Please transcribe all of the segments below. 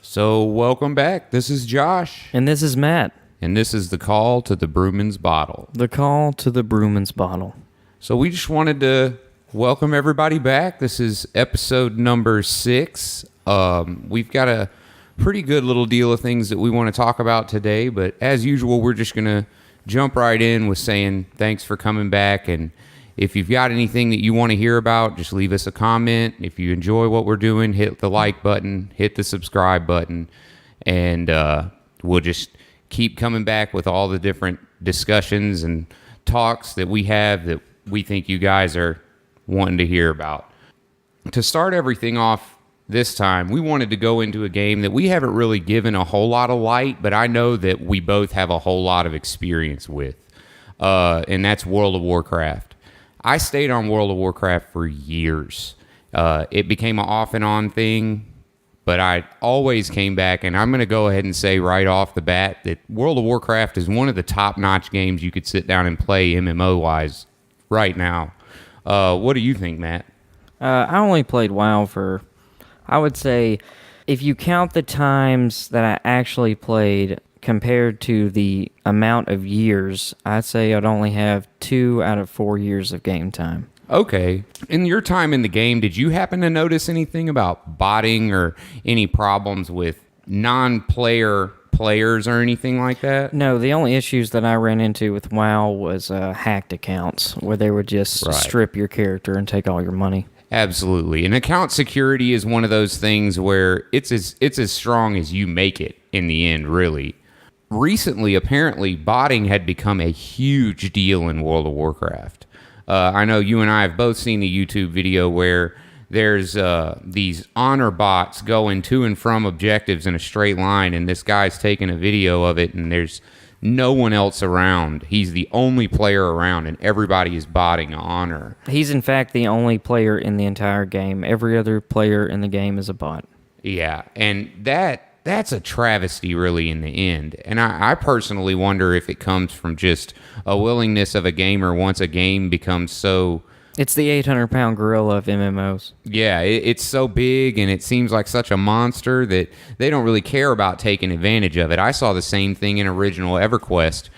So, welcome back. This is Josh. And this is Matt. And this is the Call to the Brewman's Bottle. The Call to the Brewman's Bottle. So, we just wanted to welcome everybody back. This is episode number 6. We've got a pretty good little deal of things that we want to talk about today. But as usual, we're just going to jump right in with saying thanks for coming back. And if you've got anything that you want to hear about, just leave us a comment. If you enjoy what we're doing, hit the like button, hit the subscribe button, and we'll just keep coming back with all the different discussions and talks that we have that we think you guys are wanting to hear about. To start everything off this time, we wanted to go into a game that we haven't really given a whole lot of light, but I know that we both have a whole lot of experience with, and that's World of Warcraft. I stayed on World of Warcraft for years. It became an off and on thing, but I always came back, and I'm going to go ahead and say right off the bat that World of Warcraft is one of the top-notch games you could sit down and play MMO-wise right now. What do you think, Matt? I only played WoW for, I would say, if you count the times that I actually played compared to the amount of years, I'd say I'd only have 2 out of 4 years of game time. Okay. In your time in the game, did you happen to notice anything about botting or any problems with non-player players or anything like that? No, the only issues that I ran into with WoW was hacked accounts, where they would just strip your character and take all your money. Absolutely. And account security is one of those things where it's as strong as you make it in the end, really. Recently, apparently, botting had become a huge deal in World of Warcraft. I know you and I have both seen the YouTube video where there's these honor bots going to and from objectives in a straight line, and this guy's taking a video of it, and there's no one else around. He's the only player around, and everybody is botting honor. He's, in fact, the only player in the entire game. Every other player in the game is a bot. Yeah, and that's a travesty, really, in the end. And I personally wonder if it comes from just a willingness of a gamer once a game becomes so... It's the 800-pound gorilla of MMOs. Yeah, it's so big, and it seems like such a monster that they don't really care about taking advantage of it. I saw the same thing in original EverQuest.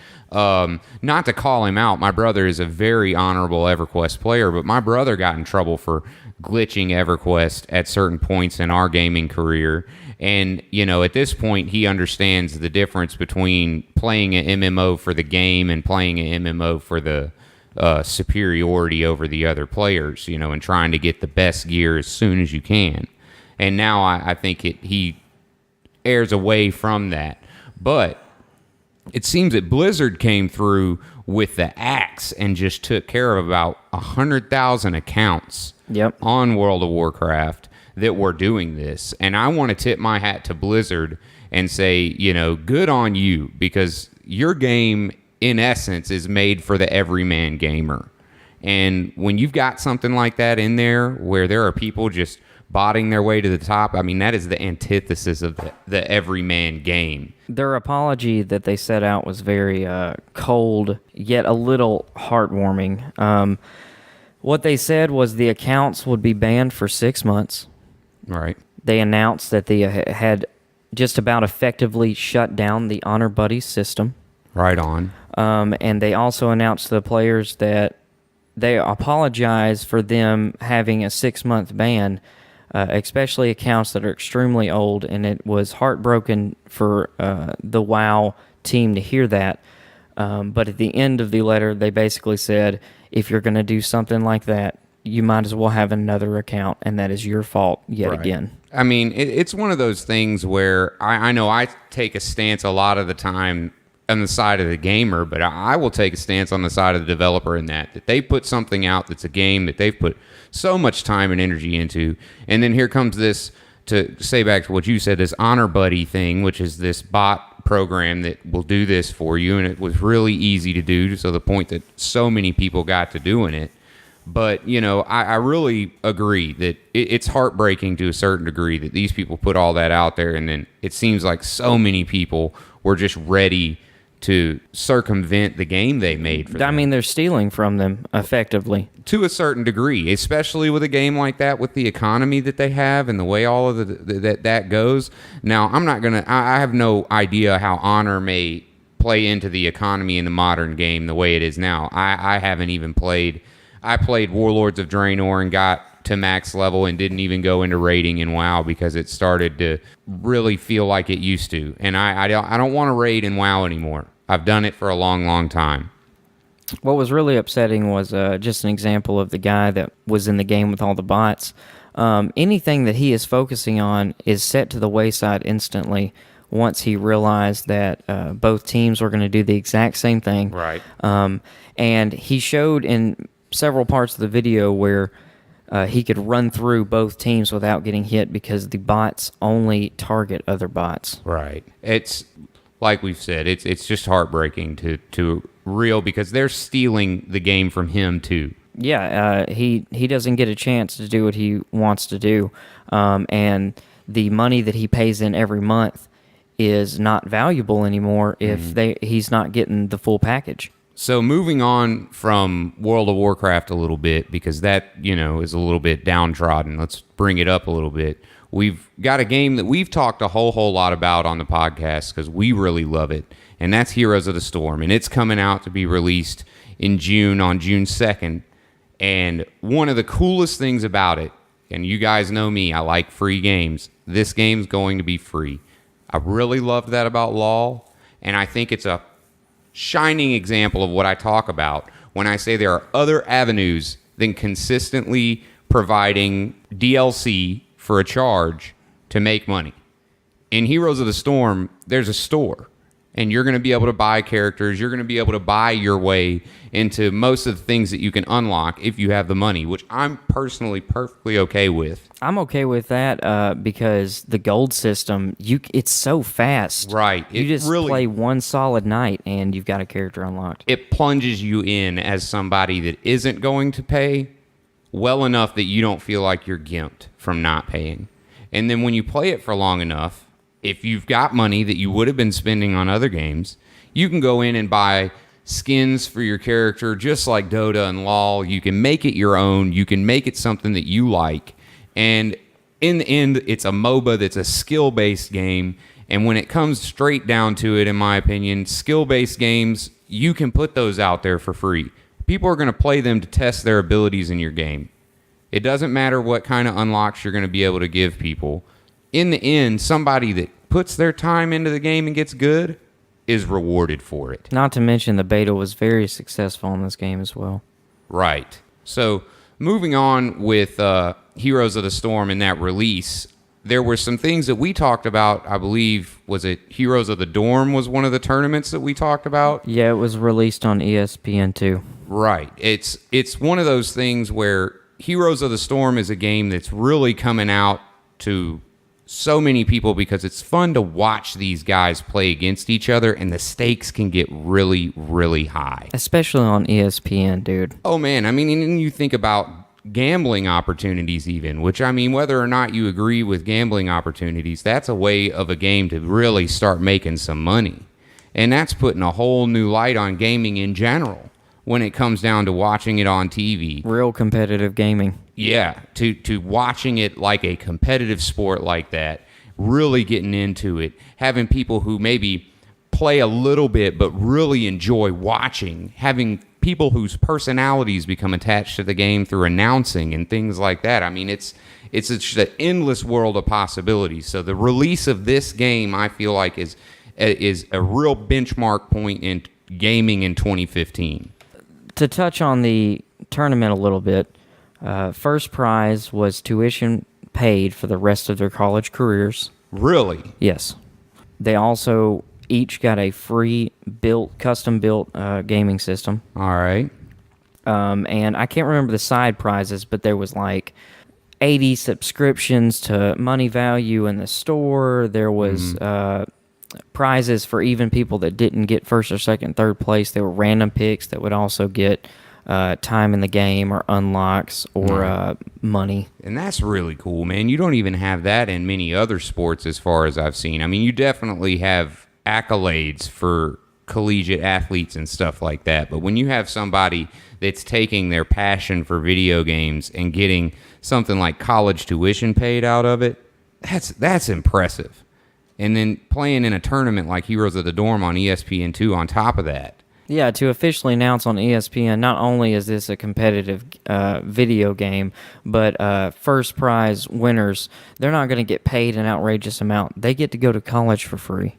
Not to call him out, my brother is a very honorable EverQuest player, but my brother got in trouble for glitching EverQuest at certain points in our gaming career. And, you know, at this point, he understands the difference between playing an MMO for the game and playing an MMO for the superiority over the other players, you know, and trying to get the best gear as soon as you can. And now I think he errs away from that. But it seems that Blizzard came through with the axe and just took care of about 100,000 accounts on World of Warcraft that were doing this. And I want to tip my hat to Blizzard and say, you know, good on you, because your game, in essence, is made for the everyman gamer. And when you've got something like that in there where there are people just botting their way to the top, I mean, that is the antithesis of the everyman game. Their apology that they set out was very cold, yet a little heartwarming. What they said was the accounts would be banned for 6 months. Right. They announced that they had just about effectively shut down the Honor Buddy system. Right on. And they also announced to the players that they apologize for them having a 6-month ban, especially accounts that are extremely old, and it was heartbroken for the WoW team to hear that. But at the end of the letter, they basically said, if you're going to do something like that, you might as well have another account, and that is your fault yet again. I mean, it's one of those things where I know I take a stance a lot of the time on the side of the gamer, but I will take a stance on the side of the developer in that they put something out that's a game that they've put so much time and energy into, and then here comes this, to say back to what you said, this Honor Buddy thing, which is this bot program that will do this for you, and it was really easy to do, to the point that so many people got to doing it. But, you know, I really agree that it's heartbreaking to a certain degree that these people put all that out there, and then it seems like so many people were just ready to circumvent the game they made for them. I mean, they're stealing from them effectively. To a certain degree, especially with a game like that, with the economy that they have and the way all of that goes. Now, I have no idea how honor may play into the economy in the modern game the way it is now. I haven't even played. I played Warlords of Draenor and got to max level and didn't even go into raiding in WoW because it started to really feel like it used to. And I don't want to raid in WoW anymore. I've done it for a long, long time. What was really upsetting was just an example of the guy that was in the game with all the bots. Anything that he is focusing on is set to the wayside instantly once he realized that both teams were going to do the exact same thing. Right. And he showed in several parts of the video where he could run through both teams without getting hit because the bots only target other bots. Right. It's like we've said, it's just heartbreaking to real because they're stealing the game from him too. Yeah, he doesn't get a chance to do what he wants to do, and the money that he pays in every month is not valuable anymore if he's not getting the full package. So moving on from World of Warcraft a little bit, because that, is a little bit downtrodden. Let's bring it up a little bit. We've got a game that we've talked a whole lot about on the podcast because we really love it, and that's Heroes of the Storm. And it's coming out to be released in June, on June 2nd. And one of the coolest things about it, and you guys know me, I like free games. This game's going to be free. I really love that about LoL, and I think it's a shining example of what I talk about when I say there are other avenues than consistently providing DLC for a charge to make money. In Heroes of the Storm, there's a store, and you're going to be able to buy characters. You're going to be able to buy your way into most of the things that you can unlock if you have the money, which I'm personally perfectly okay with. I'm okay with that because the gold system, it's so fast. Right. You just play one solid night and you've got a character unlocked. It plunges you in as somebody that isn't going to pay well enough that you don't feel like you're gimped from not paying. And then when you play it for long enough, if you've got money that you would have been spending on other games, you can go in and buy skins for your character just like Dota and LoL. You can make it your own. You can make it something that you like. And in the end, it's a MOBA that's a skill-based game. And when it comes straight down to it, in my opinion, skill-based games, you can put those out there for free. People are going to play them to test their abilities in your game. It doesn't matter what kind of unlocks you're going to be able to give people. In the end, somebody that puts their time into the game and gets good is rewarded for it. Not to mention the beta was very successful in this game as well. Right. So moving on with Heroes of the Storm and that release, there were some things that we talked about. I believe, was it Heroes of the Dorm was one of the tournaments that we talked about? Yeah, it was released on ESPN2. Right. It's one of those things where Heroes of the Storm is a game that's really coming out to so many people because it's fun to watch these guys play against each other, and the stakes can get really, really high. Especially on ESPN, dude. Oh, man. I mean, and you think about gambling opportunities even, which, I mean, whether or not you agree with gambling opportunities, that's a way of a game to really start making some money. And that's putting a whole new light on gaming in general when it comes down to watching it on TV. Real competitive gaming. Yeah, to watching it like a competitive sport like that, really getting into it, having people who maybe play a little bit but really enjoy watching, having people whose personalities become attached to the game through announcing and things like that. I mean, it's just an endless world of possibilities. So the release of this game, I feel like, is a real benchmark point in gaming in 2015. To touch on the tournament a little bit, first prize was tuition paid for the rest of their college careers. Really? Yes. They also each got a free custom-built gaming system. All right. And I can't remember the side prizes, but there was like 80 subscriptions to Money Value in the store. There was prizes for even people that didn't get first or second, third place. There were random picks that would also get time in the game or unlocks or money. And that's really cool, man. You don't even have that in many other sports as far as I've seen. I mean, you definitely have accolades for collegiate athletes and stuff like that. But when you have somebody that's taking their passion for video games and getting something like college tuition paid out of it, that's impressive. And then playing in a tournament like Heroes of the Dorm on ESPN2 on top of that. Yeah, to officially announce on ESPN, not only is this a competitive video game, but first prize winners, they're not going to get paid an outrageous amount. They get to go to college for free.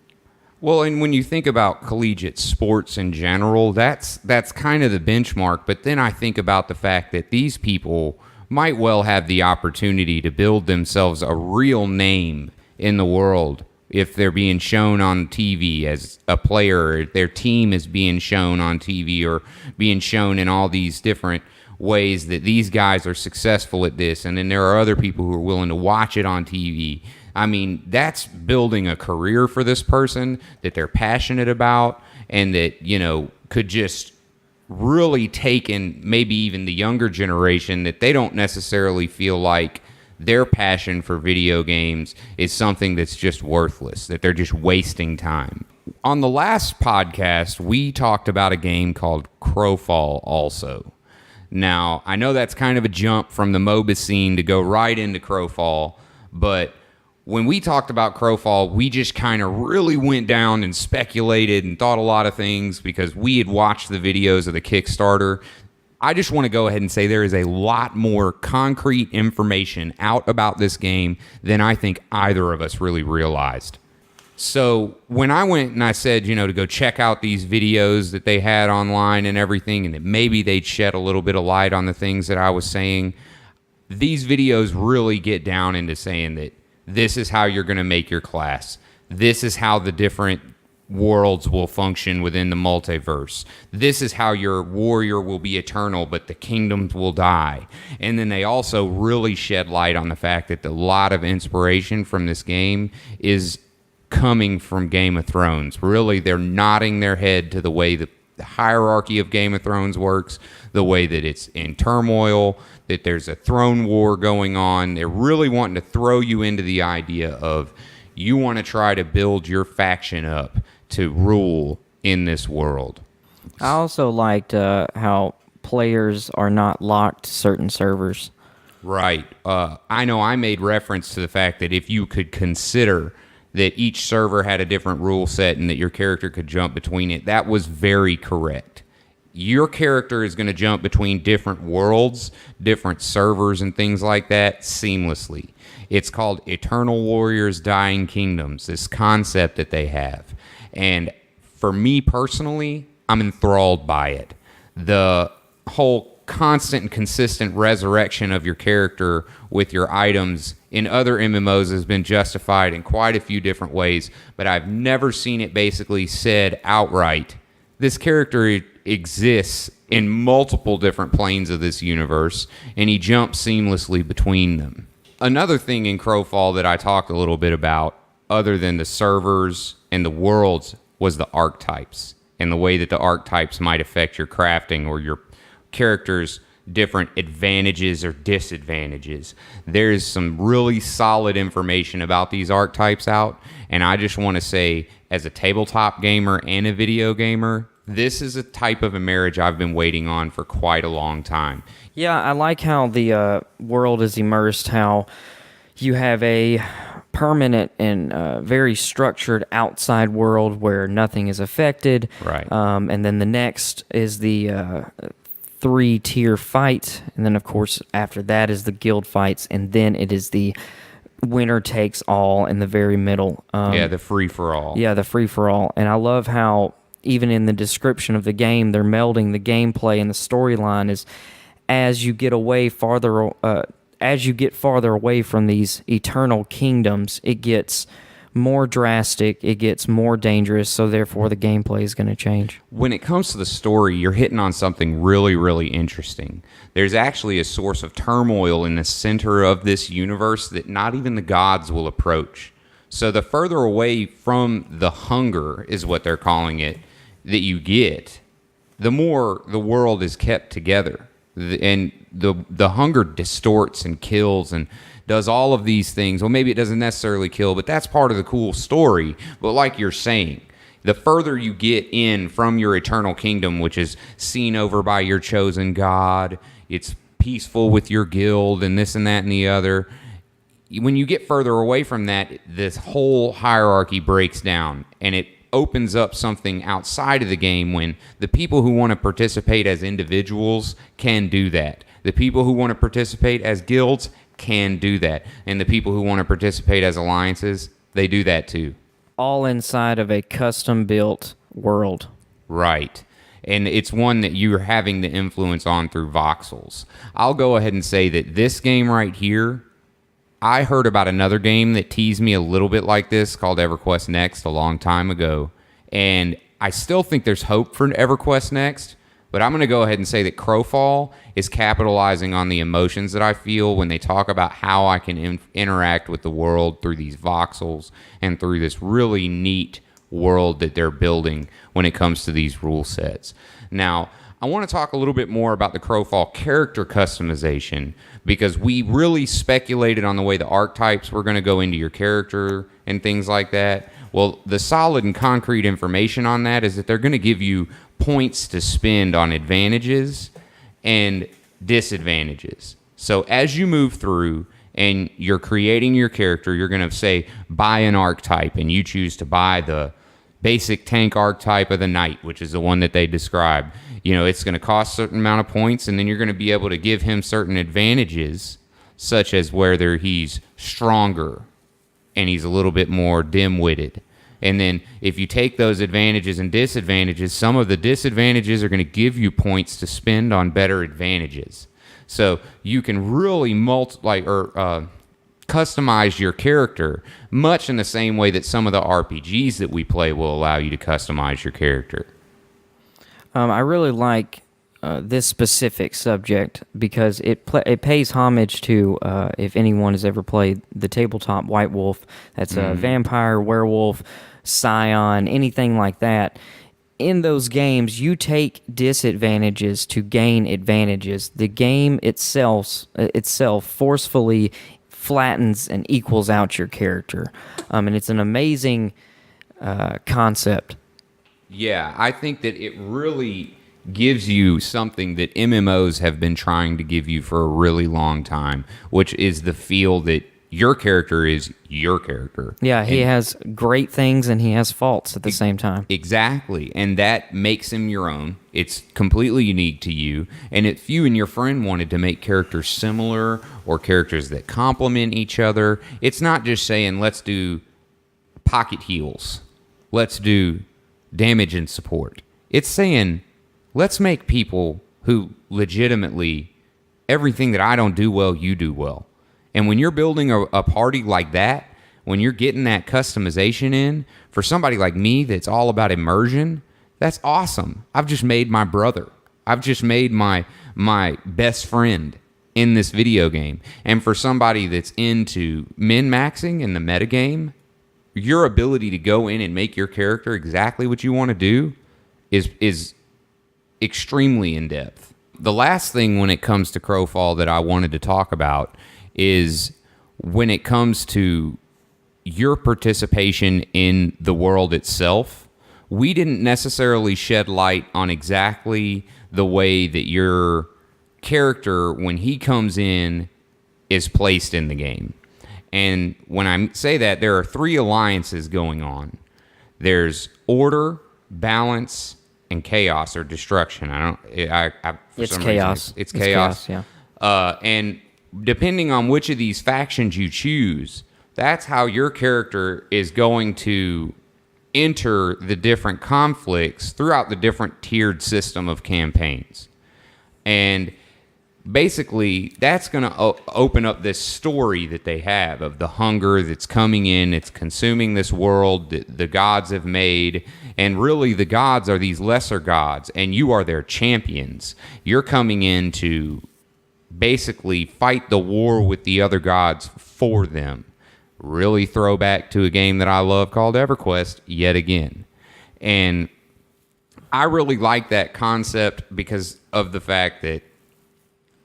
Well, and when you think about collegiate sports in general, that's kind of the benchmark. But then I think about the fact that these people might well have the opportunity to build themselves a real name in the world if they're being shown on TV as a player, their team is being shown on TV or being shown in all these different ways that these guys are successful at this. And then there are other people who are willing to watch it on TV. I mean, that's building a career for this person that they're passionate about and that, you know, could just really take in maybe even the younger generation that they don't necessarily feel like their passion for video games is something that's just worthless, that they're just wasting time. On the last podcast, we talked about a game called Crowfall also. Now, I know that's kind of a jump from the MOBA scene to go right into Crowfall, but when we talked about Crowfall, we just kind of really went down and speculated and thought a lot of things because we had watched the videos of the Kickstarter. I just want to go ahead and say there is a lot more concrete information out about this game than I think either of us really realized. So when I went and I said, you know, to go check out these videos that they had online and everything, and that maybe they'd shed a little bit of light on the things that I was saying, these videos really get down into saying that this is how you're going to make your class. This is how the different worlds will function within the multiverse. This is how your warrior will be eternal, but the kingdoms will die. And then they also really shed light on the fact that a lot of inspiration from this game is coming from Game of Thrones. Really, they're nodding their head to the way that the hierarchy of Game of Thrones works, the way that it's in turmoil, that there's a throne war going on. They're really wanting to throw you into the idea of you want to try to build your faction up to rule in this world. I also liked how players are not locked to certain servers. Right. I know I made reference to the fact that if you could consider that each server had a different rule set and that your character could jump between it, that was very correct. Your character is going to jump between different worlds, different servers, and things like that seamlessly. It's called Eternal Warriors Dying Kingdoms, this concept that they have. And for me personally, I'm enthralled by it. The whole constant and consistent resurrection of your character with your items in other MMOs has been justified in quite a few different ways, but I've never seen it basically said outright, this character exists in multiple different planes of this universe, and he jumps seamlessly between them. Another thing in Crowfall that I talked a little bit about, other than the servers and the worlds, was the archetypes and the way that the archetypes might affect your crafting or your character's different advantages or disadvantages. There's some really solid information about these archetypes out, and I just want to say, as a tabletop gamer and a video gamer, this is a type of a marriage I've been waiting on for quite a long time. Yeah, I like how the world is immersed, how you have a permanent and very structured outside world where nothing is affected. Right. And then the next is the 3-tier fight. And then, of course, after that is the guild fights. And then it is the winner takes all in the very middle. The free-for-all. Yeah, the free-for-all. And I love how even in the description of the game, they're melding the gameplay and the storyline is as you get farther away from these eternal kingdoms, it gets more drastic, it gets more dangerous, so therefore the gameplay is going to change. When it comes to the story, you're hitting on something really, really interesting. There's actually a source of turmoil in the center of this universe that not even the gods will approach. So the further away from the hunger, is what they're calling it, that you get, the more the world is kept together. And the hunger distorts and kills and does all of these things. Well, maybe it doesn't necessarily kill, but that's part of the cool story. But like you're saying, the further you get in from your eternal kingdom, which is seen over by your chosen god, it's peaceful with your guild and this and that and the other. When you get further away from that, this whole hierarchy breaks down, and it opens up something outside of the game when the people who want to participate as individuals can do that. The people who want to participate as guilds can do that. And the people who want to participate as alliances, they do that too. All inside of a custom-built world. Right. And it's one that you're having the influence on through voxels. I'll go ahead and say that this game right here, I heard about another game that teased me a little bit like this called EverQuest Next a long time ago. And I still think there's hope for EverQuest Next, but I'm going to go ahead and say that Crowfall is capitalizing on the emotions that I feel when they talk about how I can interact with the world through these voxels and through this really neat world that they're building when it comes to these rule sets. Now, I want to talk a little bit more about the Crowfall character customization because we really speculated on the way the archetypes were going to go into your character and things like that. Well, the solid and concrete information on that is that they're going to give you points to spend on advantages and disadvantages. So as you move through and you're creating your character, you're going to say, buy an archetype, and you choose to buy the basic tank archetype of the knight, which is the one that they describe. You know, it's going to cost a certain amount of points, and then you're going to be able to give him certain advantages, such as whether he's stronger and he's a little bit more dim-witted. And then if you take those advantages and disadvantages, some of the disadvantages are going to give you points to spend on better advantages. So you can really customize your character much in the same way that some of the RPGs that we play will allow you to customize your character. I really like this specific subject because it pays homage to, if anyone has ever played the tabletop White Wolf, that's a vampire, werewolf, scion, anything like that. In those games, you take disadvantages to gain advantages. The game itself forcefully flattens and equals out your character. And it's an amazing concept. Yeah, I think that it really gives you something that MMOs have been trying to give you for a really long time, which is the feel that your character is your character. Yeah, he has great things and he has faults at the same time. Exactly, and that makes him your own. It's completely unique to you. And if you and your friend wanted to make characters similar or characters that complement each other, it's not just saying, let's do pocket heals. Let's do damage and support. It's saying, let's make people who legitimately, everything that I don't do well, you do well. And when you're building a party like that, when you're getting that customization in, for somebody like me that's all about immersion, that's awesome. I've just made my brother. I've just made my best friend in this video game. And for somebody that's into min-maxing in the metagame, your ability to go in and make your character exactly what you want to do is extremely in-depth. The last thing when it comes to Crowfall that I wanted to talk about is when it comes to your participation in the world itself, we didn't necessarily shed light on exactly the way that your character, when he comes in, is placed in the game. And when I say that, there are 3 alliances going on. There's order, balance, and chaos or destruction. It's chaos. It's chaos. Yeah. And depending on which of these factions you choose, that's how your character is going to enter the different conflicts throughout the different tiered system of campaigns. And basically, that's going to open up this story that they have of the hunger that's coming in. It's consuming this world that the gods have made. And really, the gods are these lesser gods, and you are their champions. You're coming in to basically fight the war with the other gods for them. Really throwback to a game that I love called EverQuest yet again. And I really like that concept because of the fact that,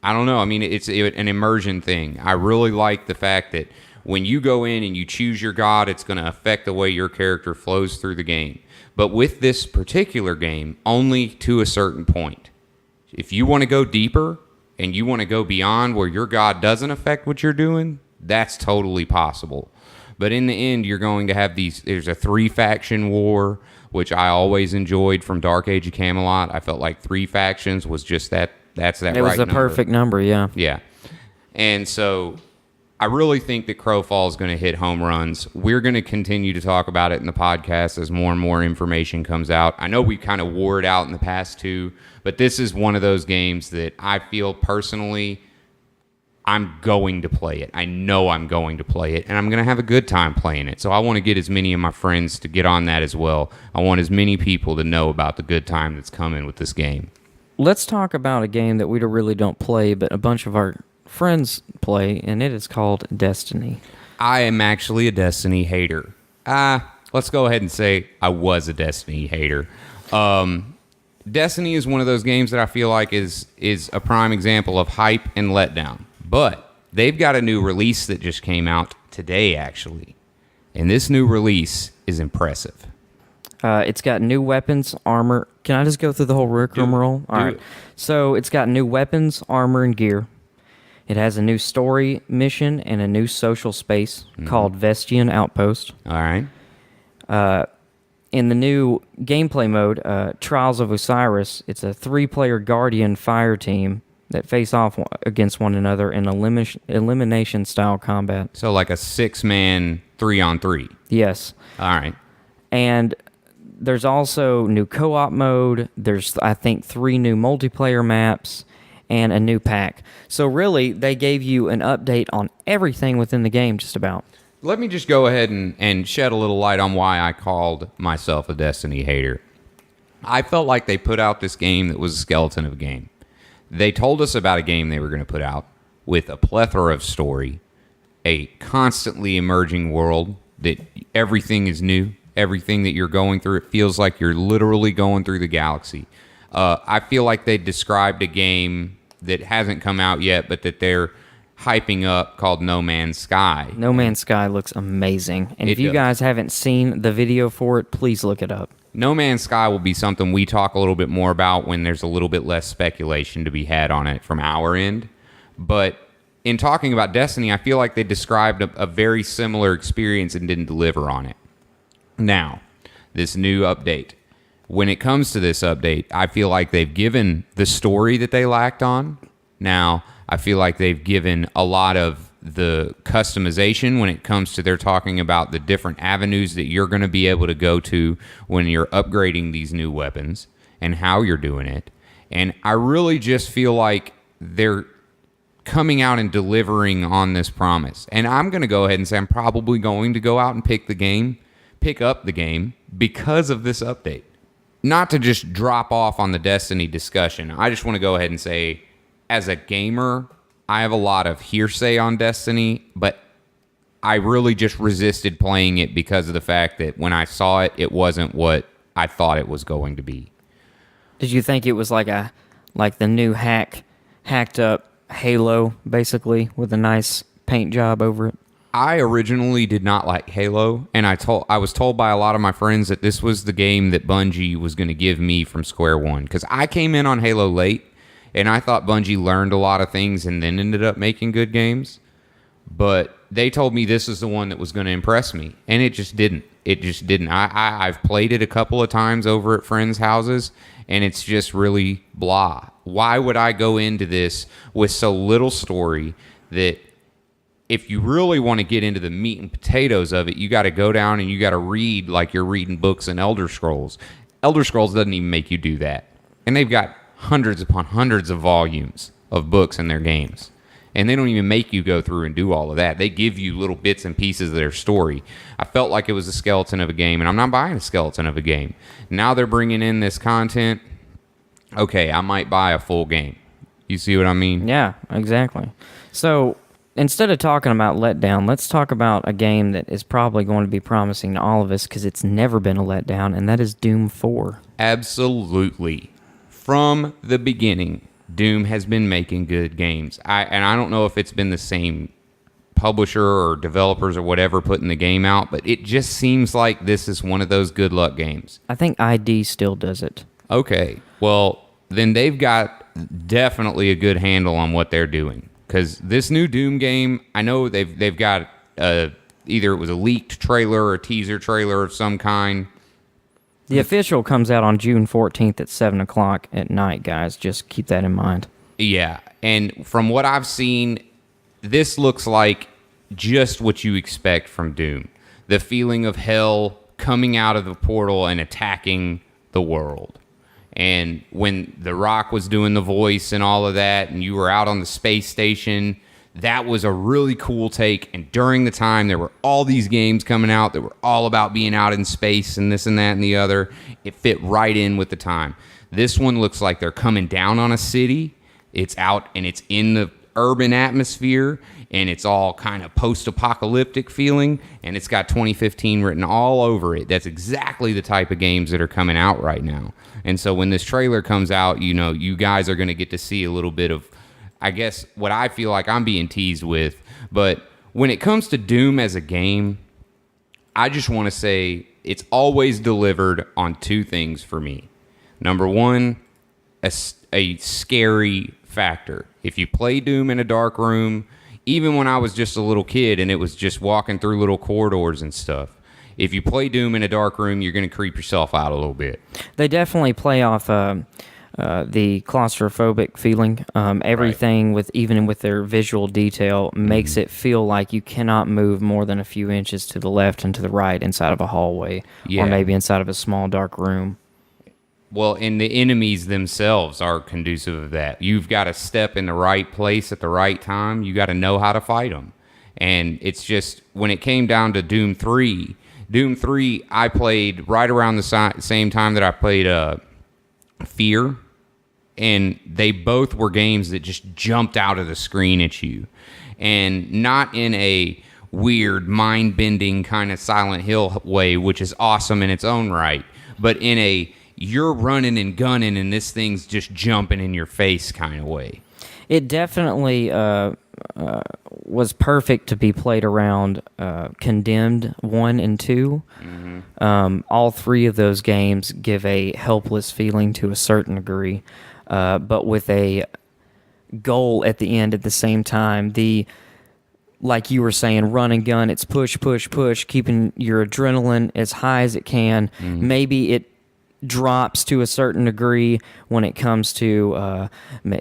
I don't know, I mean, it's an immersion thing. I really like the fact that when you go in and you choose your god, it's going to affect the way your character flows through the game. But with this particular game, only to a certain point. If you want to go deeper and you want to go beyond where your god doesn't affect what you're doing, that's totally possible. But in the end, you're going to have there's a 3-faction war, which I always enjoyed from Dark Age of Camelot. I felt like 3 factions was just that's that right number. It was a perfect number, yeah. Yeah. And so I really think that crowfall is going to hit home runs. We're going to continue to talk about it in the podcast as more and more information comes out. I know we kind of wore it out in the past too, but this is one of those games that I feel personally I'm going to play it. I know I'm going to play it, and I'm going to have a good time playing it. So I want to get as many of my friends to get on that as well. I want as many people to know about the good time that's coming with this game. Let's talk about a game that we really don't play, but a bunch of our friends play, and it is called Destiny. I am actually a Destiny hater. Let's go ahead and say I was a Destiny hater. Destiny is one of those games that I feel like is a prime example of hype and letdown. But they've got a new release that just came out today, actually. And this new release is impressive. It's got new weapons, armor. Can I just go through the whole rigmarole? All right. So it's got new weapons, armor, and gear. It has a new story mission and a new social space called Vestian Outpost. All right. In the new gameplay mode, Trials of Osiris, it's a 3-player Guardian fire team that face off against one another in elimination-style combat. So like a 6-man 3-on-3. Yes. All right. And there's also new co-op mode. There's, I think, 3 new multiplayer maps and a new pack. So really, they gave you an update on everything within the game, just about. Let me just go ahead and shed a little light on why I called myself a Destiny hater. I felt like they put out this game that was a skeleton of a game. They told us about a game they were going to put out with a plethora of story, a constantly emerging world that everything is new, everything that you're going through, it feels like you're literally going through the galaxy. I feel like they described a game that hasn't come out yet, but that they're hyping up called No Man's Sky. No Man's Sky looks amazing. And if you guys haven't seen the video for it, please look it up. No Man's Sky will be something we talk a little bit more about when there's a little bit less speculation to be had on it from our end. But in talking about Destiny, I feel like they described a very similar experience and didn't deliver on it. Now, this new update. When it comes to this update, I feel like they've given the story that they lacked on. Now, I feel like they've given a lot of the customization when it comes to they're talking about the different avenues that you're going to be able to go to when you're upgrading these new weapons and how you're doing it. And I really just feel like they're coming out and delivering on this promise. And I'm going to go ahead and say I'm probably going to go out and pick up the game because of this update. Not to just drop off on the Destiny discussion. I just want to go ahead and say, as a gamer, I have a lot of hearsay on Destiny, but I really just resisted playing it because of the fact that when I saw it, it wasn't what I thought it was going to be. Did you think it was like the new hacked up Halo, basically, with a nice paint job over it? I originally did not like Halo, and I was told by a lot of my friends that this was the game that Bungie was going to give me from square one, because I came in on Halo late, and I thought Bungie learned a lot of things and then ended up making good games. But they told me this is the one that was going to impress me, and it just didn't. It just didn't. I've played it a couple of times over at friends' houses, and it's just really blah. Why would I go into this with so little story that if you really want to get into the meat and potatoes of it, you got to go down and you got to read like you're reading books in Elder Scrolls. Elder Scrolls doesn't even make you do that. And they've got hundreds upon hundreds of volumes of books in their games. And they don't even make you go through and do all of that. They give you little bits and pieces of their story. I felt like it was a skeleton of a game, and I'm not buying a skeleton of a game. Now they're bringing in this content. Okay, I might buy a full game. You see what I mean? Yeah, exactly. So instead of talking about letdown, let's talk about a game that is probably going to be promising to all of us because it's never been a letdown, and that is Doom 4. Absolutely. From the beginning, Doom has been making good games. I don't know if it's been the same publisher or developers or whatever putting the game out, but it just seems like this is one of those good luck games. I think ID still does it. Okay, well, then they've got definitely a good handle on what they're doing. Because this new Doom game, I know they've got either it was a leaked trailer or a teaser trailer of some kind. The official comes out on June 14th at 7 o'clock at night, guys. Just keep that in mind. Yeah, and from what I've seen, this looks like just what you expect from Doom. The feeling of hell coming out of the portal and attacking the world. And when The Rock was doing the voice and all of that, and you were out on the space station, that was a really cool take. And during the time, there were all these games coming out that were all about being out in space and this and that and the other. It fit right in with the time. This one looks like they're coming down on a city. It's out and it's in the urban atmosphere, and it's all kind of post-apocalyptic feeling, and it's got 2015 written all over it. That's exactly the type of games that are coming out right now. And so when this trailer comes out, you know, you guys are going to get to see a little bit of, I guess, what I feel like I'm being teased with. But when it comes to Doom as a game, I just want to say it's always delivered on two things for me. Number one, a scary factor. If you play Doom in a dark room, even when I was just a little kid and it was just walking through little corridors and stuff, if you play Doom in a dark room, you're going to creep yourself out a little bit. They definitely play off the claustrophobic feeling. Everything with even with their visual detail makes it feel like you cannot move more than a few inches to the left and to the right inside of a hallway, or maybe inside of a small dark room. Well, and the enemies themselves are conducive of that. You've got to step in the right place at the right time. You got to know how to fight them. And it's just, when it came down to Doom 3, I played right around the same time that I played Fear. And they both were games that just jumped out of the screen at you. And not in a weird, mind-bending kind of Silent Hill way, which is awesome in its own right, but in a you're running and gunning and this thing's just jumping in your face kind of way. It definitely was perfect to be played around Condemned 1 and 2. Mm-hmm. All three of those games give a helpless feeling to a certain degree, but with a goal at the end at the same time. Like you were saying, run and gun, it's push, push, push, keeping your adrenaline as high as it can. Mm-hmm. Maybe it drops to a certain degree when it comes to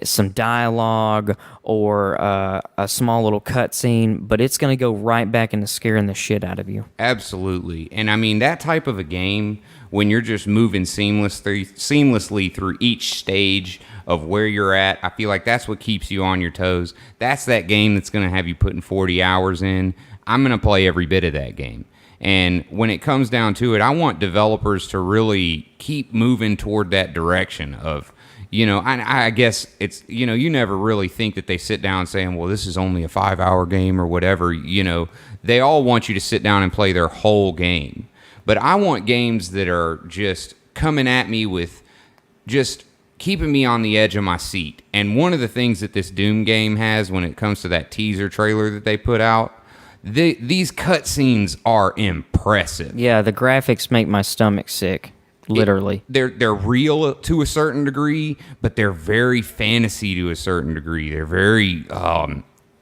some dialogue or a small little cutscene, but it's going to go right back into scaring the shit out of you. Absolutely. And I mean, that type of a game, when you're just moving seamlessly through each stage of where you're at, I feel like that's what keeps you on your toes. That's that game that's going to have you putting 40 hours in. I'm going to play every bit of that game. And when it comes down to it, I want developers to really keep moving toward that direction of, you know, I guess it's, you know, you never really think that they sit down saying, well, this is only a 5-hour game or whatever. You know, they all want you to sit down and play their whole game. But I want games that are just coming at me with just keeping me on the edge of my seat. And one of the things that this Doom game has when it comes to that teaser trailer that they put out, these cutscenes are impressive. Yeah, the graphics make my stomach sick, literally. They're real to a certain degree, but they're very fantasy to a certain degree. They're very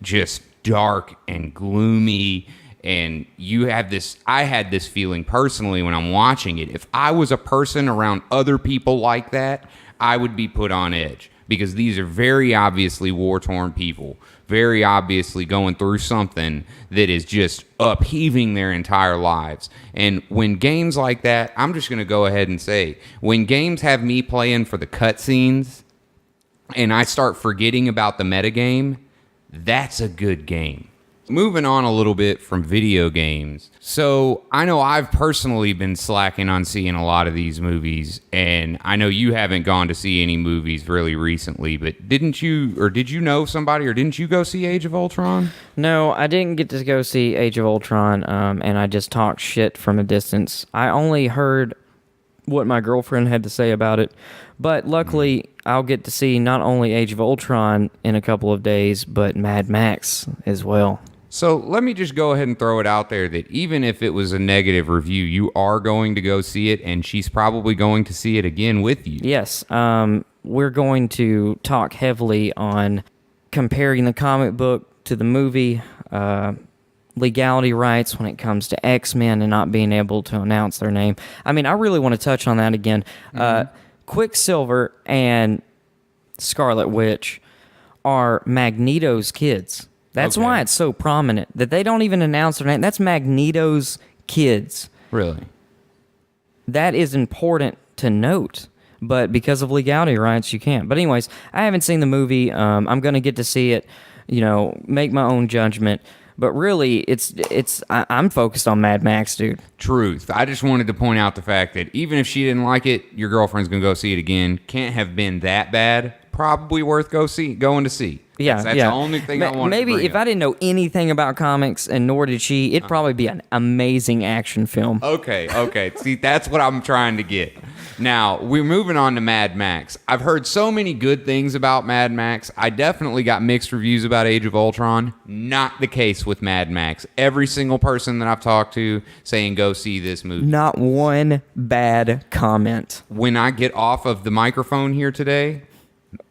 just dark and gloomy, and I had this feeling personally when I'm watching it. If I was a person around other people like that, I would be put on edge, because these are very obviously war-torn people, very obviously going through something that is just upheaving their entire lives. And when games like that, I'm just going to go ahead and say, when games have me playing for the cutscenes and I start forgetting about the metagame, that's a good game. Moving on a little bit from video games. So I know I've personally been slacking on seeing a lot of these movies, and I know you haven't gone to see any movies really recently, but did you know somebody, or didn't you go see Age of Ultron? No, I didn't get to go see Age of Ultron, and I just talked shit from a distance. I only heard what my girlfriend had to say about it, but luckily I'll get to see not only Age of Ultron in a couple of days, but Mad Max as well. So let me just go ahead and throw it out there that even if it was a negative review, you are going to go see it, and she's probably going to see it again with you. Yes, we're going to talk heavily on comparing the comic book to the movie, legality rights when it comes to X-Men and not being able to announce their name. I mean, I really want to touch on that again. Quicksilver and Scarlet Witch are Magneto's kids. That's Okay. why it's so prominent that they don't even announce their name. That's Magneto's kids. Really? That is important to note, but because of legality rights, you can't. But anyways, I haven't seen the movie. I'm going to get to see it, make my own judgment. But really, I'm focused on Mad Max, dude. Truth. I just wanted to point out the fact that even if she didn't like it, your girlfriend's going to go see it again. Can't have been that bad. Probably worth going to see. Yeah, That's yeah. the only thing I wanted Maybe to bring if up. I didn't know anything about comics, and nor did she, it'd probably be an amazing action film. Okay. See, that's what I'm trying to get. Now, we're moving on to Mad Max. I've heard so many good things about Mad Max. I definitely got mixed reviews about Age of Ultron. Not the case with Mad Max. Every single person that I've talked to saying go see this movie. Not one bad comment. When I get off of the microphone here today,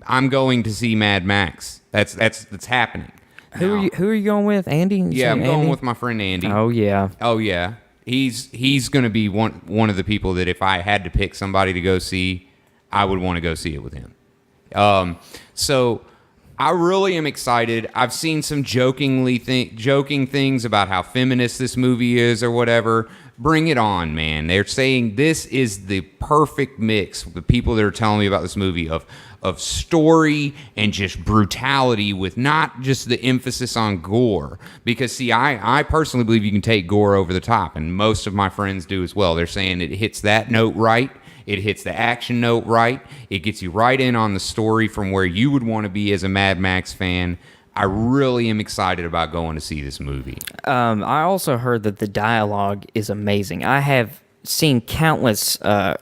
I'm going to see Mad Max. That's happening. Who are you going with? Andy? Yeah, I'm going Andy? with my friend Andy. Oh yeah. Oh yeah, he's going to be one of the people that if I had to pick somebody to go see, I would want to go see it with him. So I really am excited. I've seen some joking things about how feminist this movie is or whatever. Bring it on, man. They're saying this is the perfect mix. The people that are telling me about this movie of story and just brutality with not just the emphasis on gore. Because, see, I personally believe you can take gore over the top, and most of my friends do as well. They're saying it hits that note right. It hits the action note right. It gets you right in on the story from where you would want to be as a Mad Max fan. I really am excited about going to see this movie. I also heard that the dialogue is amazing. I have seen countless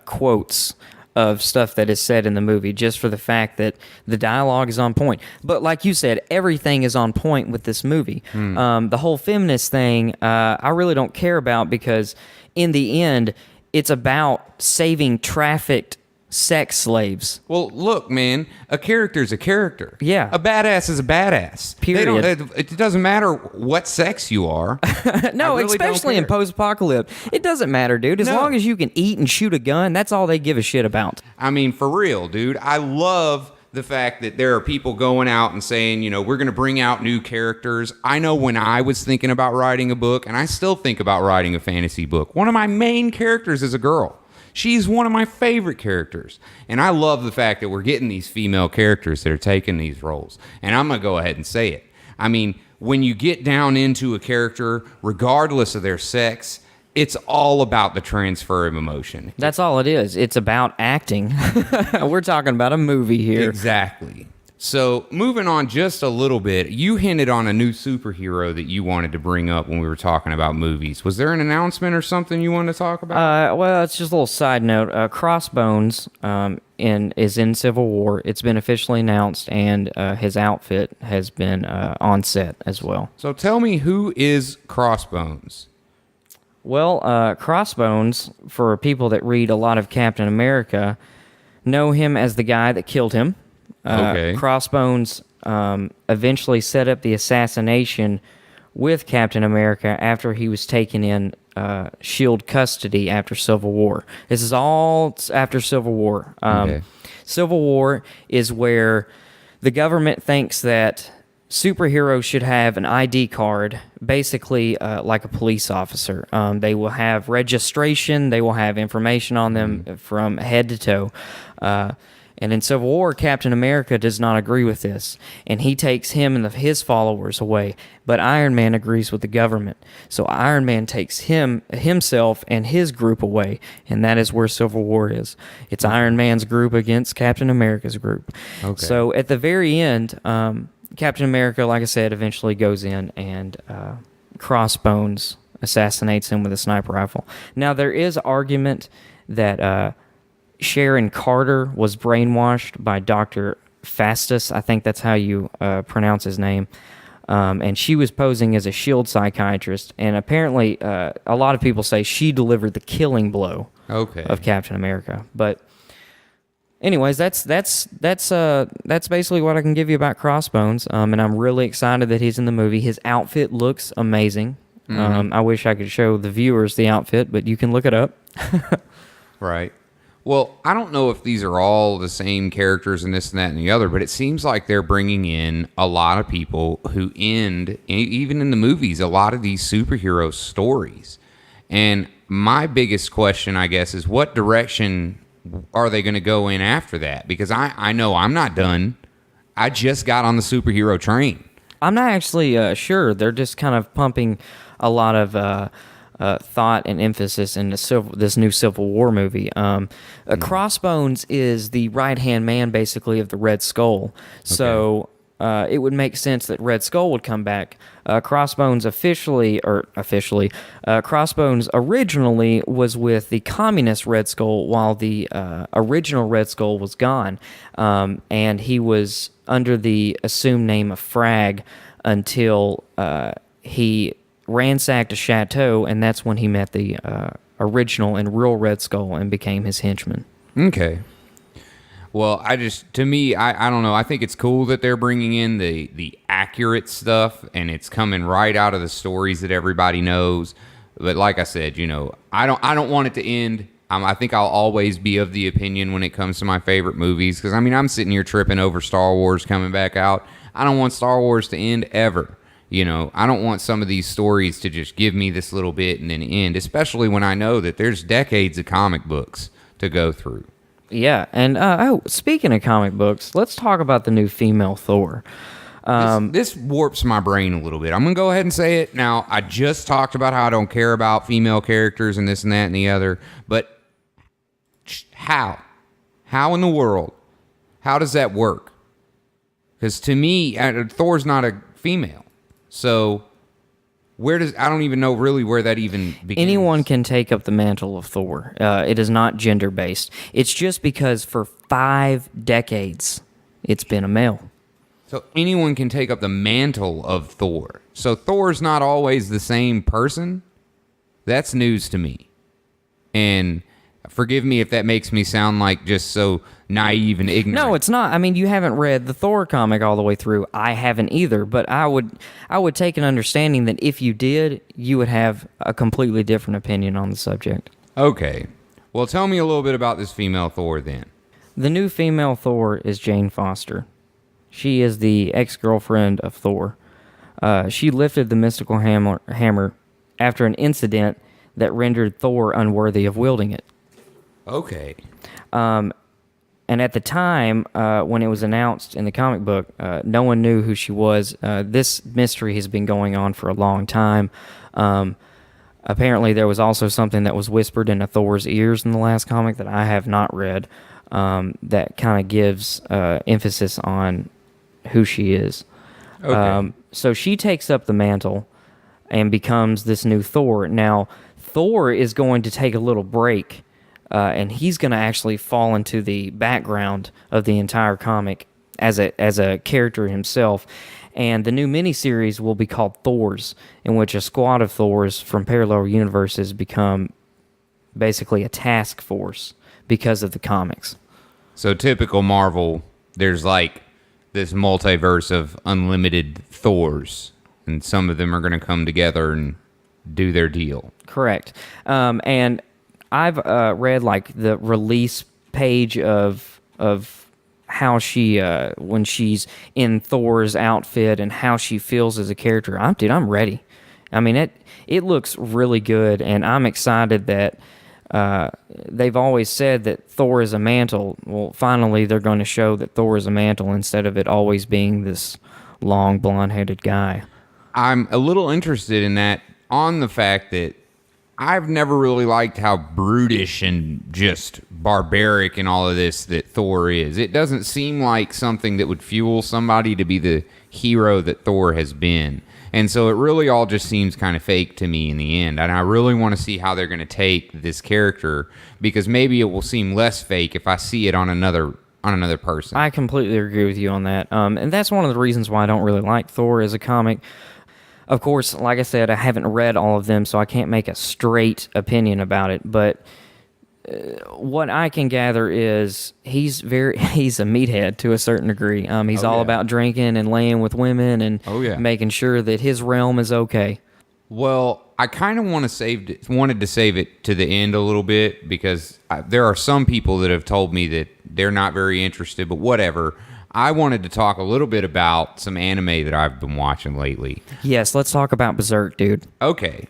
quotes of stuff that is said in the movie just for the fact that the dialogue is on point. But like you said, everything is on point with this movie. The whole feminist thing, I really don't care about because in the end, it's about saving trafficked sex slaves. Well, look, man, a character's a character. Yeah. A badass is a badass. Period. It doesn't matter what sex you are. No, I really don't especially in care. post-apocalypse. It doesn't matter, dude. As No. long as you can eat and shoot a gun, that's all they give a shit about. I mean, for real, dude. I love the fact that there are people going out and saying, we're going to bring out new characters. I know when I was thinking about writing a book, and I still think about writing a fantasy book, one of my main characters is a girl. She's one of my favorite characters. And I love the fact that we're getting these female characters that are taking these roles. And I'm going to go ahead and say it. I mean, when you get down into a character, regardless of their sex, it's all about the transfer of emotion. That's all it is. It's about acting. We're talking about a movie here. Exactly. So, moving on just a little bit, you hinted on a new superhero that you wanted to bring up when we were talking about movies. Was there an announcement or something you wanted to talk about? Well, it's just a little side note. Crossbones is in Civil War. It's been officially announced, and his outfit has been on set as well. So, tell me, who is Crossbones? Well, Crossbones, for people that read a lot of Captain America, know him as the guy that killed him. Okay. Crossbones eventually set up the assassination with Captain America after he was taken in S.H.I.E.L.D. custody after Civil War. This is all after Civil War. Okay. Civil War is where the government thinks that superheroes should have an ID card, basically like a police officer. They will have registration. They will have information on them from head to toe. And in Civil War, Captain America does not agree with this, and he takes him and his followers away. But Iron Man agrees with the government, so Iron Man takes himself and his group away, and that is where Civil War is. It's Iron Man's group against Captain America's group. Okay. So at the very end, Captain America, like I said, eventually goes in and Crossbones assassinates him with a sniper rifle. Now, there is argument that Sharon Carter was brainwashed by Dr. Fastus. I think that's how you pronounce his name. and she was posing as a shield psychiatrist. And apparently, a lot of people say she delivered the killing blow of Captain America. But anyways, that's basically what I can give you about Crossbones. And I'm really excited that he's in the movie. His outfit looks amazing. I wish I could show the viewers the outfit, but you can look it up. Right. Well, I don't know if these are all the same characters and this and that and the other, but it seems like they're bringing in a lot of people who end, even in the movies, a lot of these superhero stories. And my biggest question, I guess, is what direction are they going to go in after that? Because I know I'm not done. I just got on the superhero train. I'm not actually sure. They're just kind of pumping a lot of thought and emphasis in this new Civil War movie. Crossbones is the right-hand man, basically, of the Red Skull. So it would make sense that Red Skull would come back. Crossbones Crossbones originally was with the communist Red Skull while the original Red Skull was gone. And he was under the assumed name of Frag until he ransacked a chateau, and that's when he met the original and real Red Skull and became his henchman. Okay. Well, I don't know. I think it's cool that they're bringing in the accurate stuff, and it's coming right out of the stories that everybody knows. But like I said, I don't want it to end. I think I'll always be of the opinion when it comes to my favorite movies, because I'm sitting here tripping over Star Wars coming back out. I don't want Star Wars to end ever. I don't want some of these stories to just give me this little bit and then end, especially when I know that there's decades of comic books to go through. Yeah, and speaking of comic books, let's talk about the new Female Thor. This warps my brain a little bit. I'm going to go ahead and say it. Now, I just talked about how I don't care about female characters and this and that and the other, but how? How in the world? How does that work? Because to me, Thor's not a female. So I don't even know really where that even begins. Anyone can take up the mantle of Thor. It is not gender-based. It's just because for 5 decades, it's been a male. So anyone can take up the mantle of Thor. So Thor's not always the same person? That's news to me. And forgive me if that makes me sound like just so naive and ignorant. No, it's not. You haven't read the Thor comic all the way through. I haven't either, but I would take an understanding that if you did, you would have a completely different opinion on the subject. Okay. Well, tell me a little bit about this Female Thor then. The new Female Thor is Jane Foster. She is the ex-girlfriend of Thor. She lifted the mystical hammer after an incident that rendered Thor unworthy of wielding it. Okay. And at the time, when it was announced in the comic book, no one knew who she was. This mystery has been going on for a long time. Apparently, there was also something that was whispered into Thor's ears in the last comic that I have not read that kind of gives emphasis on who she is. Okay. So she takes up the mantle and becomes this new Thor. Now, Thor is going to take a little break. And he's going to actually fall into the background of the entire comic as a character himself. And the new miniseries will be called Thors, in which a squad of Thors from parallel universes become basically a task force because of the comics. So typical Marvel, there's like this multiverse of unlimited Thors, and some of them are going to come together and do their deal. Correct. And I've read like the release page of how she when she's in Thor's outfit and how she feels as a character. I'm ready. It looks really good, and I'm excited that they've always said that Thor is a mantle. Well, finally they're going to show that Thor is a mantle instead of it always being this long blonde-headed guy. I'm a little interested in that on the fact that I've never really liked how brutish and just barbaric and all of this that Thor is. It doesn't seem like something that would fuel somebody to be the hero that Thor has been. And so it really all just seems kind of fake to me in the end. And I really want to see how they're going to take this character, because maybe it will seem less fake if I see it on on another person. I completely agree with you on that. And that's one of the reasons why I don't really like Thor as a comic. Of course, like I said, I haven't read all of them, so I can't make a straight opinion about it. But what I can gather is he's a meathead to a certain degree. He's all about drinking and laying with women and making sure that his realm is okay. Well, I kind of wanted to save it to the end a little bit because there are some people that have told me that they're not very interested, but whatever. I wanted to talk a little bit about some anime that I've been watching lately. Yes, let's talk about Berserk, dude. Okay.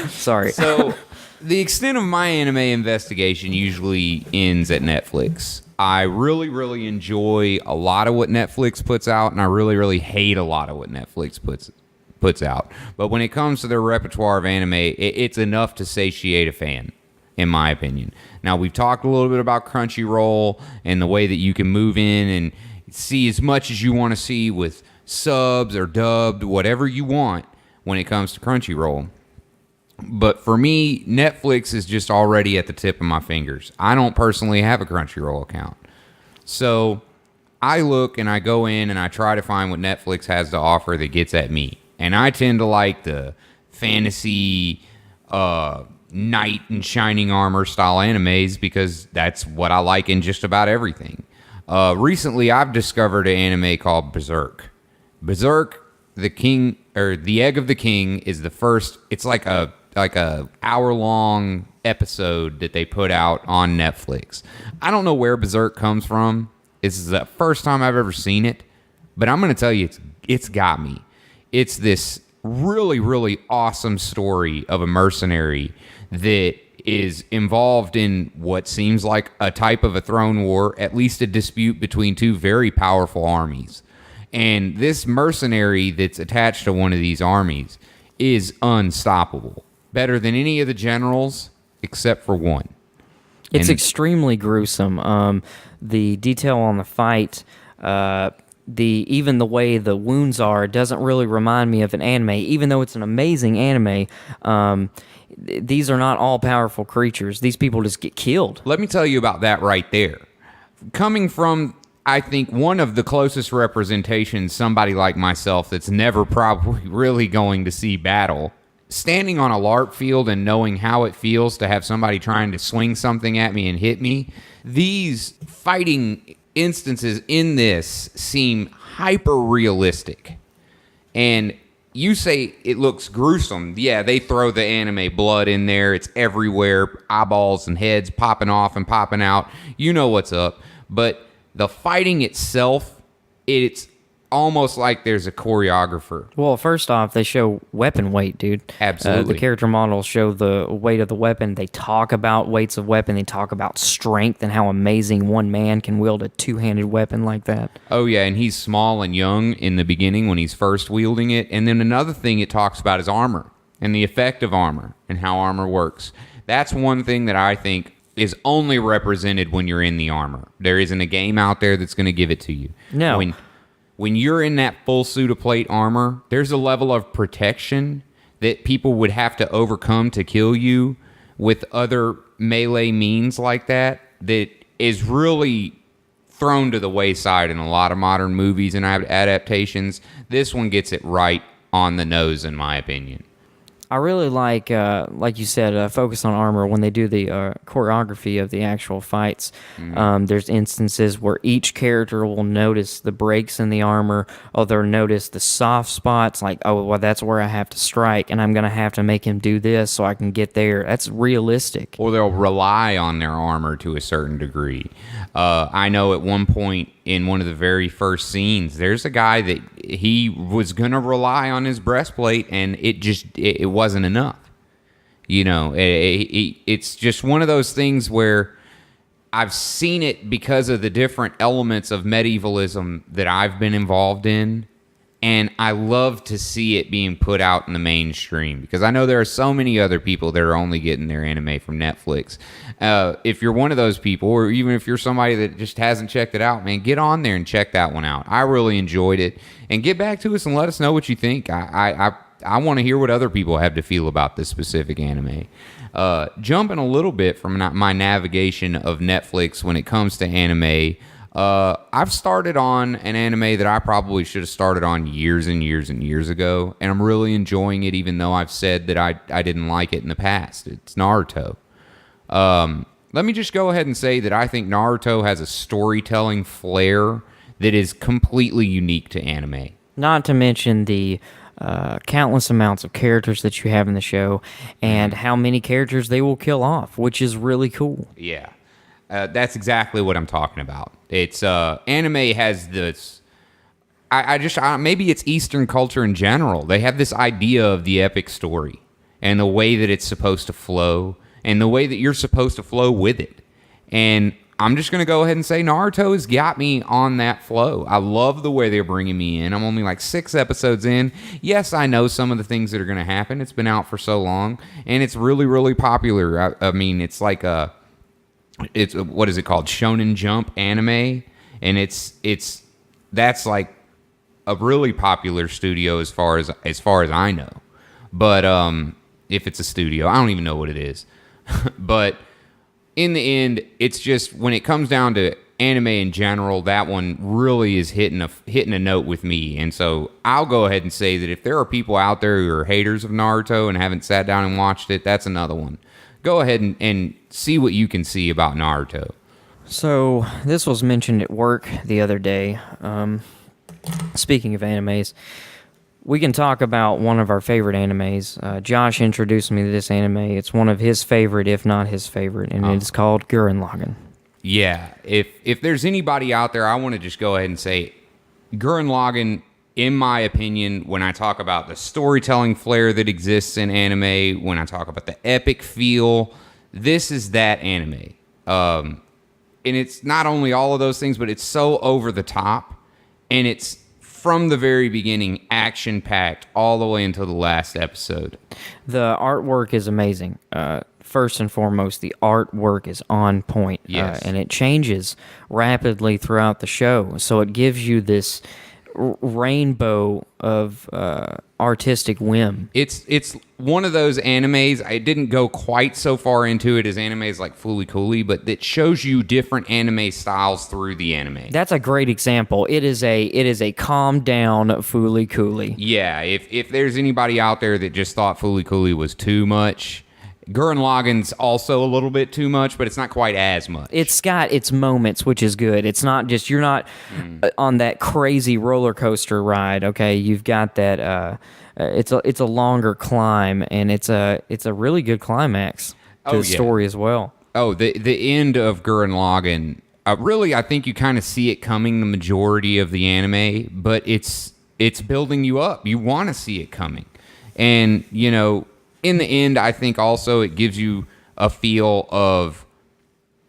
Sorry. So, the extent of my anime investigation usually ends at Netflix. I really, really enjoy a lot of what Netflix puts out, and I really, really hate a lot of what Netflix puts out. But when it comes to their repertoire of anime, it's enough to satiate a fan, in my opinion. Now, we've talked a little bit about Crunchyroll and the way that you can move in and see as much as you want to see with subs or dubbed, whatever you want when it comes to Crunchyroll. But for me, Netflix is just already at the tip of my fingers. I don't personally have a Crunchyroll account. So I look and I go in and I try to find what Netflix has to offer that gets at me. And I tend to like the fantasy, knight in shining armor style animes because that's what I like in just about everything. Recently, I've discovered an anime called Berserk. Berserk, the king or the egg of the king is the first. It's like a hour-long episode that they put out on Netflix. I don't know where Berserk comes from. This is the first time I've ever seen it, but I'm going to tell you, it's got me. It's this really, really awesome story of a mercenary that is involved in what seems like a type of a throne war, at least a dispute between two very powerful armies. And this mercenary that's attached to one of these armies is unstoppable. Better than any of the generals except for one. It's extremely gruesome. The detail on the fight, even the way the wounds are, doesn't really remind me of an anime. Even though it's an amazing anime, these are not all powerful creatures. These people just get killed. Let me tell you about that right there. Coming from, I think, one of the closest representations, somebody like myself that's never probably really going to see battle, standing on a LARP field and knowing how it feels to have somebody trying to swing something at me and hit me, these fighting instances in this seem hyper-realistic. And you say it looks gruesome. Yeah, they throw the anime blood in there. It's everywhere. Eyeballs and heads popping off and popping out. You know what's up. But the fighting itself, it's almost like there's a choreographer. Well, first off, they show weapon weight, dude. Absolutely. The character models show the weight of the weapon. They talk about weights of weapon. They talk about strength and how amazing one man can wield a two-handed weapon like that. Oh, yeah, and he's small and young in the beginning when he's first wielding it. And then another thing it talks about is armor and the effect of armor and how armor works. That's one thing that I think is only represented when you're in the armor. There isn't a game out there that's going to give it to you. No. When you're in that full suit of plate armor, there's a level of protection that people would have to overcome to kill you with other melee means like that is really thrown to the wayside in a lot of modern movies and adaptations. This one gets it right on the nose, in my opinion. I really like you said, focus on armor when they do the choreography of the actual fights. There's instances where each character will notice the breaks in the armor, or they'll notice the soft spots, like, oh, well, that's where I have to strike, and I'm going to have to make him do this so I can get there. That's realistic. Or they'll rely on their armor to a certain degree. I know at one point in one of the very first scenes, there's a guy that he was going to rely on his breastplate, and it wasn't enough. You know, it's just one of those things where I've seen it because of the different elements of medievalism that I've been involved in, and I love to see it being put out in the mainstream because I know there are so many other people that are only getting their anime from Netflix. If you're one of those people, or even if you're somebody that just hasn't checked it out, man, get on there and check that one out. I really enjoyed it. And get back to us and let us know what you think. I I want to hear what other people have to feel about this specific anime. Jumping a little bit from my navigation of Netflix when it comes to anime, I've started on an anime that I probably should have started on years and years and years ago, and I'm really enjoying it, even though I've said that I didn't like it in the past. It's Naruto. Let me just go ahead and say that I think Naruto has a storytelling flair that is completely unique to anime. Not to mention the countless amounts of characters that you have in the show and how many characters they will kill off, which is really cool. Yeah. That's exactly what I'm talking about. It's anime has this. Maybe it's Eastern culture in general. They have this idea of the epic story and the way that it's supposed to flow and the way that you're supposed to flow with it. And I'm just going to go ahead and say Naruto has got me on that flow. I love the way they're bringing me in. I'm only like 6 episodes in. Yes, I know some of the things that are going to happen. It's been out for so long, and it's really, really popular. I mean, it's like it's what is it called? Shonen Jump anime, and that's like a really popular studio as far as I know. But if it's a studio, I don't even know what it is. But in the end, it's just when it comes down to anime in general, that one really is hitting a note with me. And so I'll go ahead and say that if there are people out there who are haters of Naruto and haven't sat down and watched it, that's another one. Go ahead and see what you can see about Naruto. So this was mentioned at work the other day. Speaking of animes, we can talk about one of our favorite animes. Josh introduced me to this anime. It's one of his favorite, if not his favorite, and it's called Gurren Lagann. Yeah, if there's anybody out there, I want to just go ahead and say Gurren Lagann, in my opinion, when I talk about the storytelling flair that exists in anime, when I talk about the epic feel, this is that anime. And it's not only all of those things, but it's so over the top, and it's from the very beginning, action-packed all the way until the last episode. The artwork is amazing. First and foremost, the artwork is on point. Yes. And it changes rapidly throughout the show. So it gives you this rainbow of artistic whim. It's one of those animes. I didn't go quite so far into it as animes like Fooly Cooly, but that shows you different anime styles through the anime. That's a great example. It is a calm down Fooly Cooly. Yeah, if there's anybody out there that just thought Fooly Cooly was too much, Gurren Lagann's also a little bit too much, but it's not quite as much. It's got its moments, which is good. It's not just, you're not on that crazy roller coaster ride, okay? You've got that, it's a longer climb, and it's a really good climax to the story as well. Oh, the end of Gurren Lagann, really, I think you kind of see it coming the majority of the anime, but it's building you up. You want to see it coming. And, you know, in the end, I think also it gives you a feel of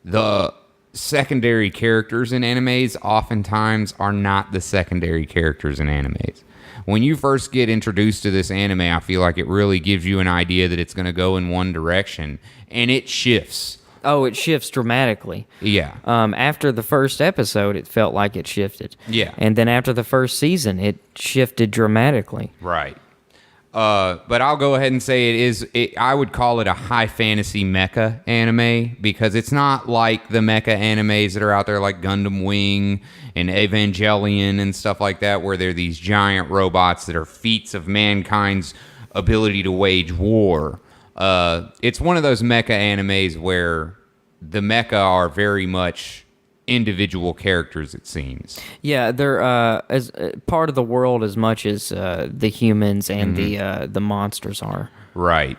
the secondary characters in animes oftentimes are not the secondary characters in animes. When you first get introduced to this anime, I feel like it really gives you an idea that it's going to go in one direction, and it shifts. Oh, it shifts dramatically. Yeah. After the first episode, it felt like it shifted. Yeah. And then after the first season, it shifted dramatically. Right. But I'll go ahead and say I would call it a high fantasy mecha anime, because it's not like the mecha animes that are out there like Gundam Wing and Evangelion and stuff like that, where they're these giant robots that are feats of mankind's ability to wage war. It's one of those mecha animes where the mecha are very much individual characters, it seems. Yeah, they're as part of the world as much as the humans and the monsters are. Right.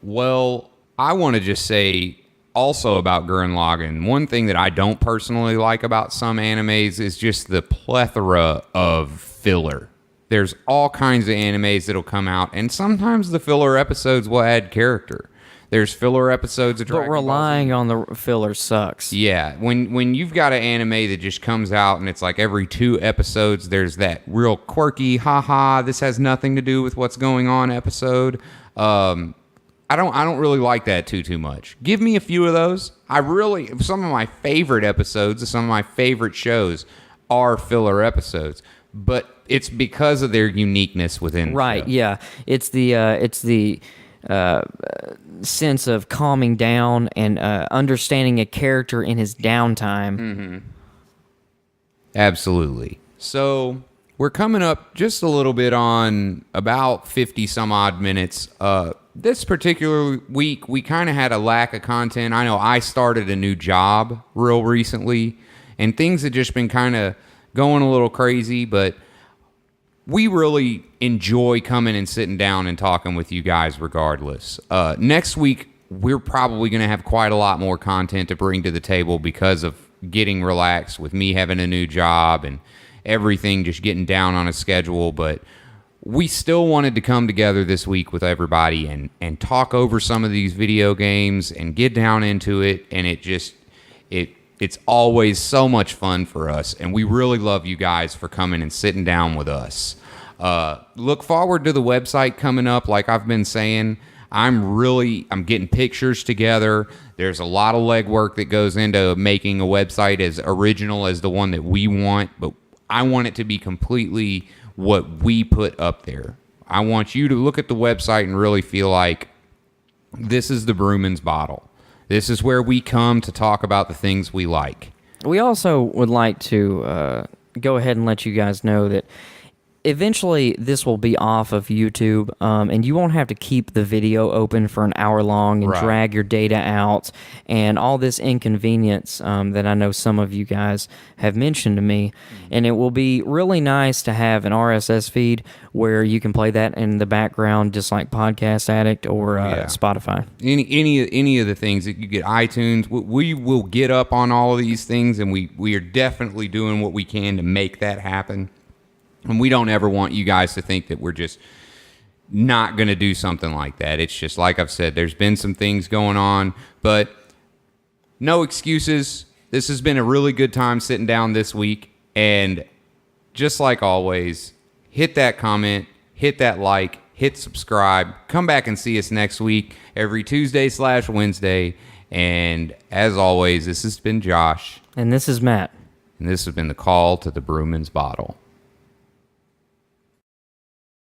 Well, I want to just say also about Gurren Lagann, one thing that I don't personally like about some animes is just the plethora of filler. There's all kinds of animes that'll come out, and sometimes the filler episodes will add character. There's filler episodes of Dragon But relying on the filler sucks. Yeah, when you've got an anime that just comes out and it's like every 2 episodes, there's that real quirky, haha, this has nothing to do with what's going on episode. I don't really like that too much. Give me a few of those. Some of my favorite episodes of some of my favorite shows are filler episodes. But it's because of their uniqueness within Right, the show. yeah. It's the sense of calming down and understanding a character in his downtime. Absolutely. So we're coming up just a little bit on about 50 some odd minutes. This particular week, we kind of had a lack of content. I know I started a new job real recently, and things have just been kind of going a little crazy, but we really enjoy coming and sitting down and talking with you guys regardless. Next week, we're probably going to have quite a lot more content to bring to the table because of getting relaxed with me having a new job and everything just getting down on a schedule. But we still wanted to come together this week with everybody and talk over some of these video games and get down into it. And it's always so much fun for us, and we really love you guys for coming and sitting down with us. Look forward to the website coming up. Like I've been saying, I'm getting pictures together. There's a lot of legwork that goes into making a website as original as the one that we want, but I want it to be completely what we put up there. I want you to look at the website and really feel like this is the Brewman's Bottle. This is where we come to talk about the things we like. We also would like to go ahead and let you guys know that eventually this will be off of YouTube, and you won't have to keep the video open for an hour long and drag your data out and all this inconvenience that I know some of you guys have mentioned to me. And it will be really nice to have an RSS feed where you can play that in the background, just like Podcast Addict or Spotify. Any of the things that you get, iTunes, we will get up on all of these things, and we are definitely doing what we can to make that happen. And we don't ever want you guys to think that we're just not going to do something like that. It's just, like I've said, there's been some things going on, but no excuses. This has been a really good time sitting down this week. And just like always, hit that comment, hit that like, hit subscribe. Come back and see us next week, every Tuesday/Wednesday. And as always, this has been Josh. And this is Matt. And this has been the Call to the Brewman's Bottle.